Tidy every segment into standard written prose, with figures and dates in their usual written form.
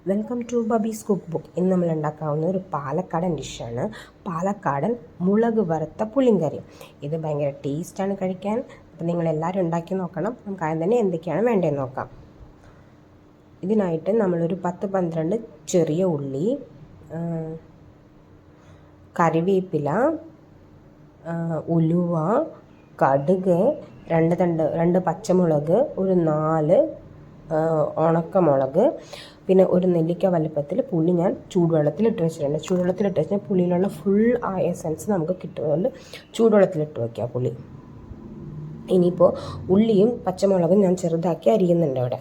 Welcome to ബബീസ് cook book. ഇന്ന് നമ്മൾ ഉണ്ടാക്കാവുന്ന ഒരു പാലക്കാടൻ ഡിഷാണ് പാലക്കാടൻ മുളക് വറുത്ത പുളിങ്കറി. ഇത് ഭയങ്കര ടേസ്റ്റാണ് കഴിക്കാൻ. അപ്പോൾ നിങ്ങളെല്ലാവരും ഉണ്ടാക്കി നോക്കണം. നമുക്ക് ആദ്യം തന്നെ എന്തൊക്കെയാണ് വേണ്ടതെന്ന് നോക്കാം. ഇതിനായിട്ട് നമ്മളൊരു 10-12 ചെറിയ ഉള്ളി, കറിവേപ്പില, ഉലുവ, കടുക്, 2 പച്ചമുളക്, ഒരു 4 ഉണക്കമുളക്, പിന്നെ ഒരു നെല്ലിക്ക വലുപ്പത്തിൽ പുളി ഞാൻ ചൂടുവെള്ളത്തിലിട്ട് വെച്ചിട്ടുണ്ട്. ചൂടുവെള്ളത്തിലിട്ട് വെച്ചാൽ പുളിയിലുള്ള ഫുൾ ആ എസൻസ് നമുക്ക് കിട്ടുന്നതുകൊണ്ട് ചൂടുവെള്ളത്തിലിട്ട് വയ്ക്കുക പുളി. ഇനിയിപ്പോൾ ഉള്ളിയും പച്ചമുളകും ഞാൻ ചെറുതാക്കി അരിയുന്നുണ്ട് അവിടെ.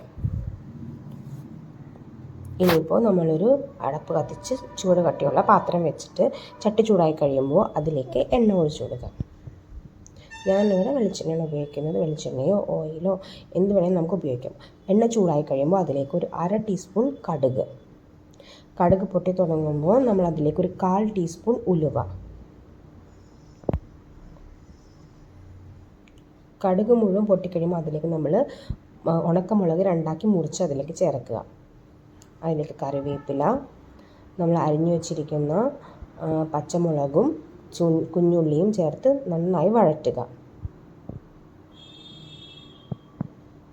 ഇനിയിപ്പോൾ നമ്മളൊരു അടപ്പ് കത്തിച്ച് ചൂട് കട്ടിയുള്ള പാത്രം വെച്ചിട്ട് ചട്ടി ചൂടായി കഴിയുമ്പോൾ അതിലേക്ക് എണ്ണ ഒഴിച്ചു കൊടുക്കാം. ഞാനിവിടെ വെളിച്ചെണ്ണയാണ് ഉപയോഗിക്കുന്നത്. വെളിച്ചെണ്ണയോ ഓയിലോ എന്ത് വേണമെങ്കിലും നമുക്ക് ഉപയോഗിക്കാം. എണ്ണ ചൂടായി കഴിയുമ്പോൾ അതിലേക്ക് ഒരു 1/2 ടീസ്പൂൺ കടുക് പൊട്ടി തുടങ്ങുമ്പോൾ നമ്മൾ അതിലേക്ക് ഒരു 1/4 ടീസ്പൂൺ ഉലുവ, കടുക് മുഴുവൻ പൊട്ടിക്കഴിയുമ്പോൾ അതിലേക്ക് നമ്മൾ ഉണക്കമുളക് 2ആക്കി മുറിച്ച് അതിലേക്ക് ചേർക്കുക. അതിലേക്ക് കറിവേപ്പില, നമ്മൾ അരിഞ്ഞു വച്ചിരിക്കുന്ന പച്ചമുളകും കുഞ്ഞുള്ളിയും ചേർത്ത് നന്നായി വഴറ്റുക.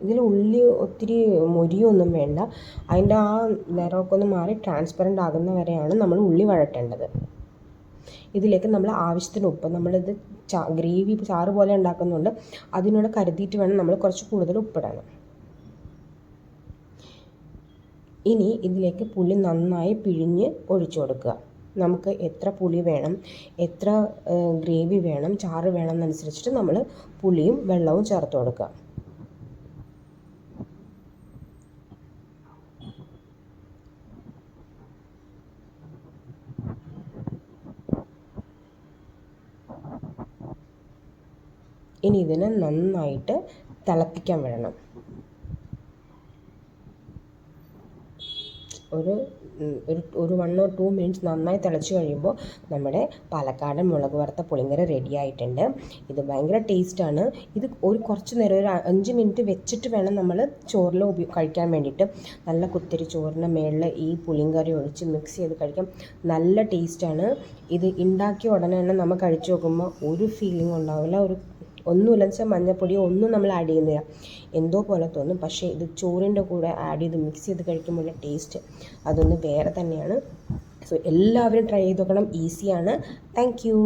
ഇതിൽ ഉള്ളി ഒത്തിരി മൊരിയൊന്നും വേണ്ട. അതിൻ്റെ ആ നിറമൊക്കെ ഒന്ന് മാറി ട്രാൻസ്പെറൻ്റ് ആകുന്ന വരെയാണ് നമ്മൾ ഉള്ളി വഴറ്റേണ്ടത്. ഇതിലേക്ക് നമ്മൾ ആവശ്യത്തിന് ഉപ്പ്, നമ്മളിത് ഗ്രേവി ചാറ് പോലെ ഉണ്ടാക്കുന്നുണ്ട്, അതിനോട് കരുതിയിട്ട് വേണം നമ്മൾ കുറച്ച് കൂടുതൽ ഉപ്പിടാൻ. ഇനി ഇതിലേക്ക് പുളി നന്നായി പിഴിഞ്ഞ് ഒഴിച്ചു കൊടുക്കുക. നമുക്ക് എത്ര പുളി വേണം, എത്ര ഗ്രേവി വേണം, ചാറ് വേണം എന്നനുസരിച്ചിട്ട് നമ്മൾ പുളിയും വെള്ളവും ചേർത്ത് കൊടുക്കുക. ഇനി ഇതിനെ നന്നായിട്ട് തിളപ്പിക്കാൻ വിടണം. ഒരു 1 or 2 മിനിറ്റ്സ് നന്നായി തിളച്ച് കഴിയുമ്പോൾ നമ്മുടെ പാലക്കാടൻ മുളക് വറുത്ത പുളിങ്കറി റെഡി ആയിട്ടുണ്ട്. ഇത് ഭയങ്കര ടേസ്റ്റാണ്. ഇത് കുറച്ച് നേരം ഒരു 5 മിനിറ്റ് വെച്ചിട്ട് വേണം നമ്മൾ ചോറിൽ കഴിക്കാൻ വേണ്ടിയിട്ട്. നല്ല കുത്തരി ചോറിൻ്റെ മേളിൽ ഈ പുളിങ്കറി ഒഴിച്ച് മിക്സ് ചെയ്ത് കഴിക്കാം. നല്ല ടേസ്റ്റാണ്. ഇത് ഉണ്ടാക്കിയ ഉടനെ തന്നെ നമ്മൾ കഴിച്ച് നോക്കുമ്പോൾ ഒരു ഫീലിംഗ് ഉണ്ടാവില്ല. ഒന്നുമില്ലെന്ന് വെച്ചാൽ മഞ്ഞൾപ്പൊടിയോ ഒന്നും നമ്മൾ ആഡ് ചെയ്യുന്നില്ല, എന്തോ പോലെ തോന്നും. പക്ഷേ ഇത് ചോറിൻ്റെ കൂടെ ആഡ് ചെയ്ത് മിക്സ് ചെയ്ത് കഴിക്കുമ്പോൾ ടേസ്റ്റ് അതൊന്ന് വേറെ തന്നെയാണ്. സോ എല്ലാവരും ട്രൈ ചെയ്ത് നോക്കണം. ഈസിയാണ്. Thank you.